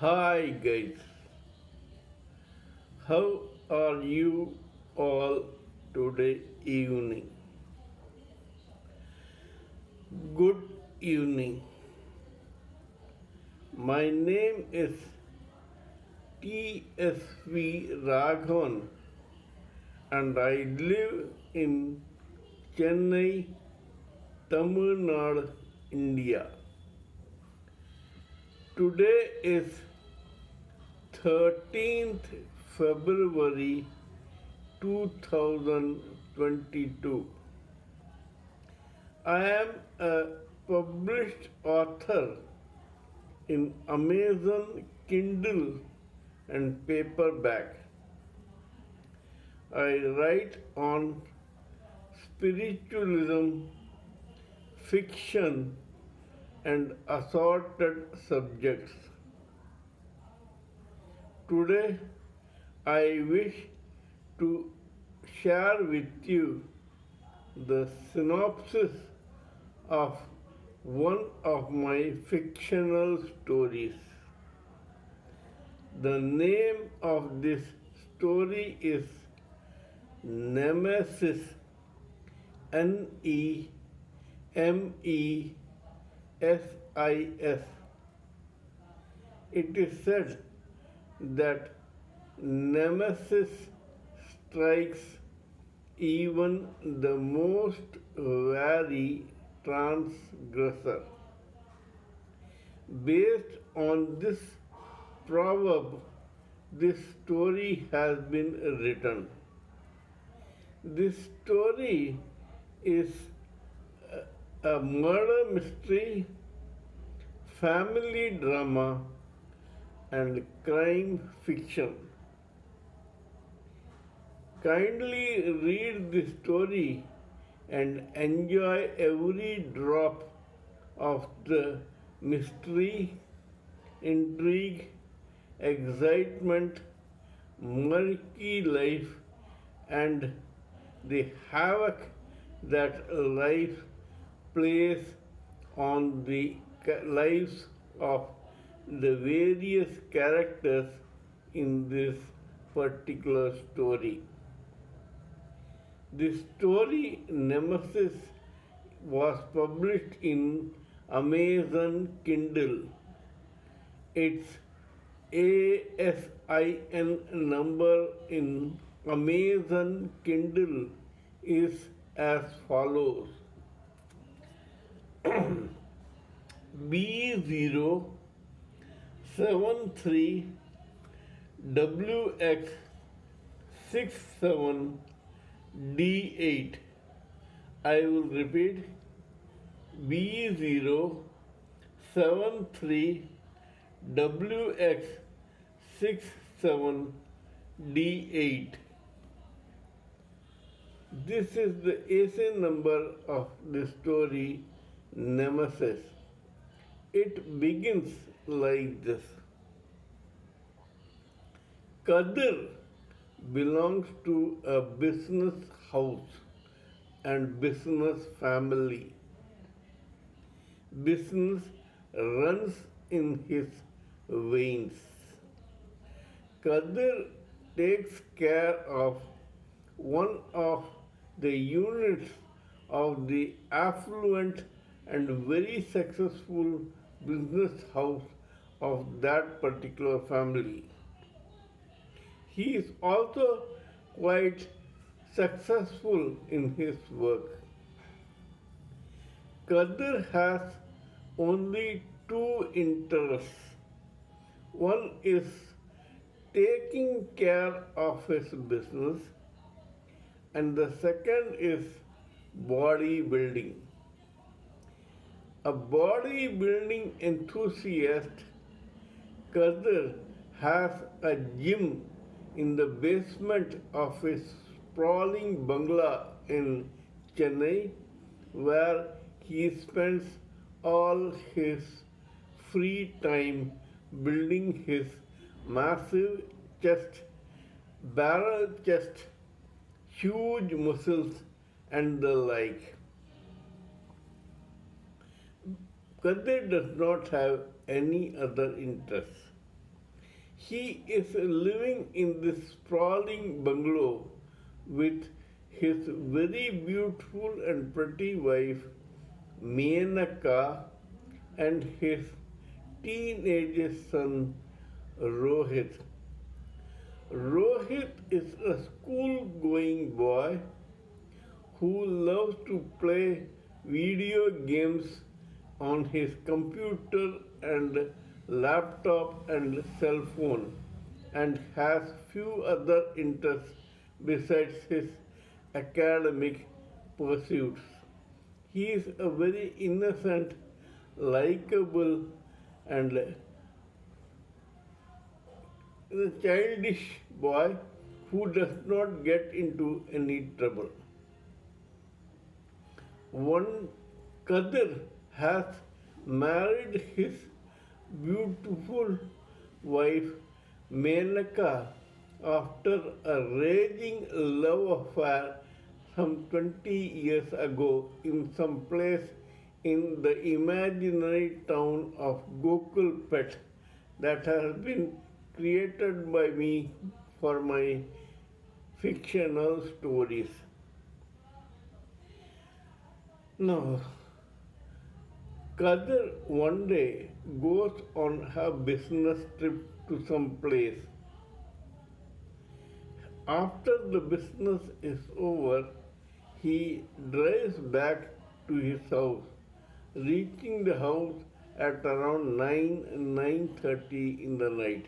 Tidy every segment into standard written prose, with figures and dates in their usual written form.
Hi guys, how are you all today evening? Good evening. My name is TSV Raghavan and I live in Chennai, Tamil Nadu, India. Today is 13th February 2022. I am a published author in Amazon Kindle and paperback. I write on spiritualism, fiction, and assorted subjects. Today, I wish to share with you the synopsis of one of my fictional stories. The name of this story is Nemesis, Nemesis. It is said that Nemesis strikes even the most wary transgressor. Based on this proverb, this story has been written. This story is a murder mystery, family drama, and crime fiction. Kindly read this story and enjoy every drop of the mystery, intrigue, excitement, murky life, and the havoc that life plays on the lives of the various characters in this particular story. The story Nemesis was published in Amazon Kindle. Its ASIN number in Amazon Kindle is as follows: B073WX67D8. I will repeat: B073WX67D8. This is the ASIN number of the story Nemesis. It begins like this. Kadir belongs to a business house and business family. Business runs in his veins. Kadir takes care of one of the units of the affluent and very successful business house of that particular family. He is also quite successful in his work. Kadir has only two interests. One is taking care of his business, and the second is bodybuilding. A bodybuilding enthusiast, Kadir has a gym in the basement of his sprawling bungalow in Chennai, where he spends all his free time building his massive chest, barrel chest, huge muscles, and the like. Kadir does not have any other interests. He is living in this sprawling bungalow with his very beautiful and pretty wife, Menaka, and his teenage son, Rohit. Rohit is a school going boy who loves to play video games on his computer and laptop and cell phone and has few other interests besides his academic pursuits. He is a very innocent, likable, and a childish boy who does not get into any trouble. One Kadir has married his beautiful wife Menaka after a raging love affair some 20 years ago in some place in the imaginary town of Gokul that has been created by me for my fictional stories. Now, Kadir one day goes on a business trip to some place. After the business is over, he drives back to his house, reaching the house at around 9:30 in the night.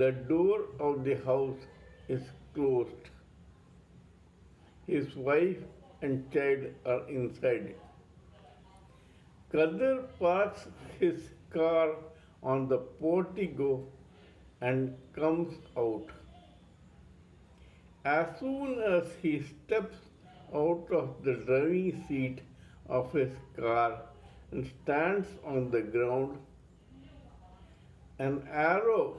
The door of the house is closed. His wife and child are inside. Kadir parks his car on the portico and comes out. As soon as he steps out of the driving seat of his car and stands on the ground, an arrow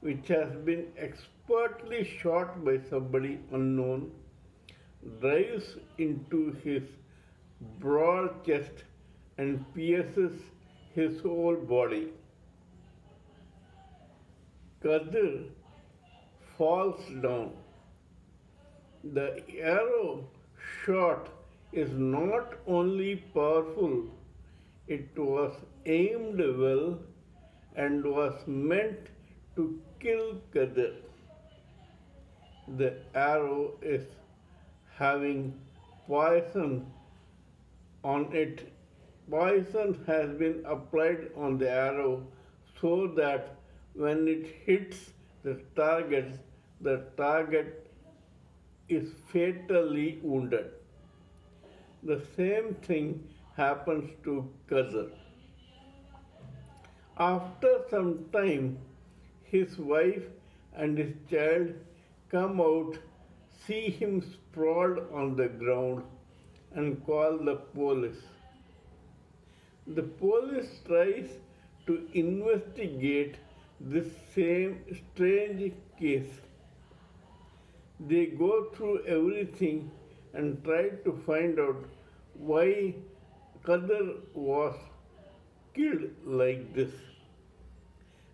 which has been expertly shot by somebody unknown drives into his broad chest and pierces his whole body. Kadir falls down. The arrow shot is not only powerful, it was aimed well and was meant to kill Kadir. The arrow is having poison on it. Poison has been applied on the arrow so that when it hits the target is fatally wounded. The same thing happens to Kadir. After some time, his wife and his child come out, see him sprawled on the ground, and call the police. The police tries to investigate this same strange case. They go through everything and try to find out why Kadir was killed like this.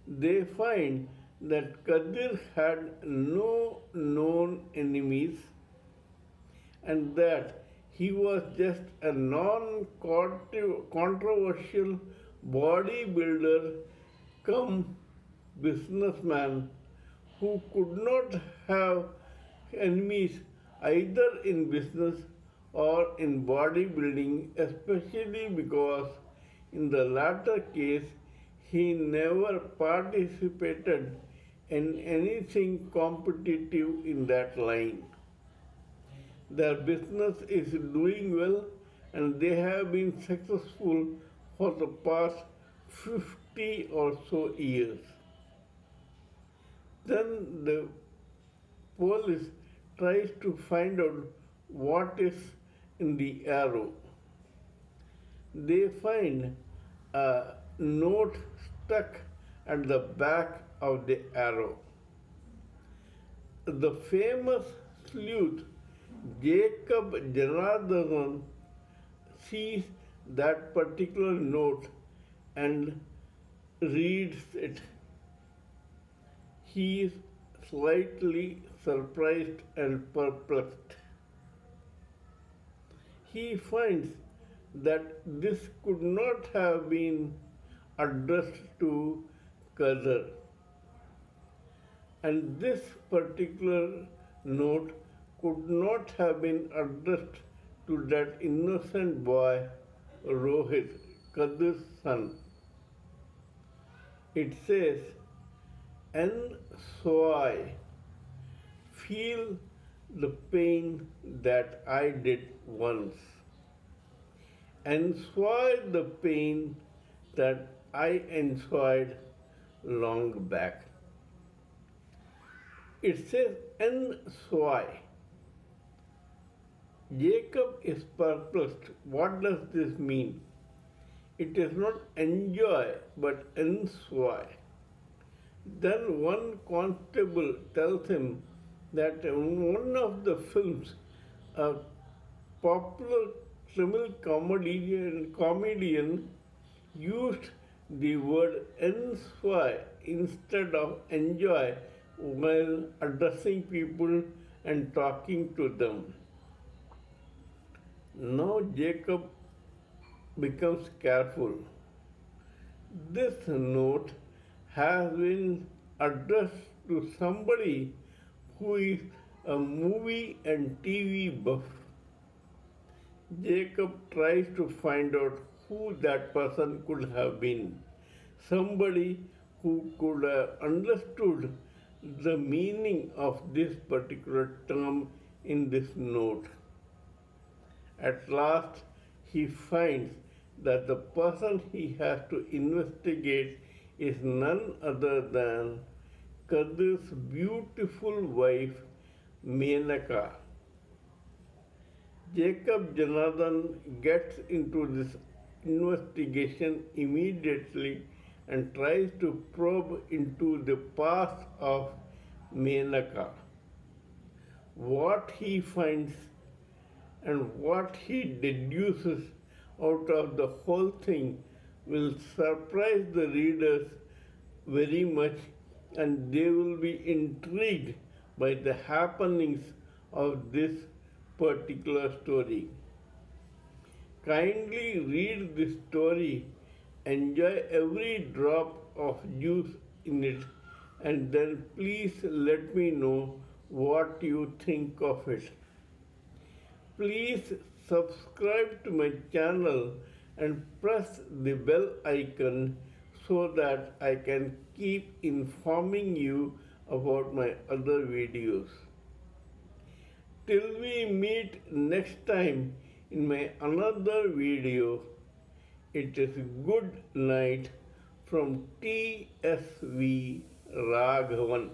They find that Kadir had no known enemies and that he was just a non-controversial bodybuilder come businessman who could not have enemies either in business or in bodybuilding, especially because in the latter case he never participated in anything competitive in that line. Their business is doing well and they have been successful for the past 50 or so years. Then the police tries to find out what is in the arrow. They find a note stuck at the back of the arrow. The famous sleuth Jacob Janardhan sees that particular note and reads it. He is slightly surprised and perplexed. He finds that this could not have been addressed to Qadar, and this particular note could not have been addressed to that innocent boy Rohit, Qadar's son. It says, and so I feel the pain that I did once, and enjoy the pain that I enjoyed long back. It says, and so I. Jacob is perplexed. What does this mean? It is not enjoy but enjoy. Then one constable tells him that in one of the films, a popular Tamil comedian used the word enjoy instead of enjoy while addressing people and talking to them. Now Jacob becomes careful. This note has been addressed to somebody who is a movie and TV buff. Jacob tries to find out who that person could have been. Somebody who could have understood the meaning of this particular term in this note. At last, he finds that the person he has to investigate is none other than Qadar's beautiful wife, Menaka. Jacob Janardhan gets into this investigation immediately and tries to probe into the past of Menaka. What he finds and what he deduces out of the whole thing will surprise the readers very much, and they will be intrigued by the happenings of this particular story. Kindly read this story, enjoy every drop of juice in it, and then please let me know what you think of it. Please subscribe to my channel and press the bell icon so that I can keep informing you about my other videos. Till we meet next time in my another video, it is good night from TSV Raghavan.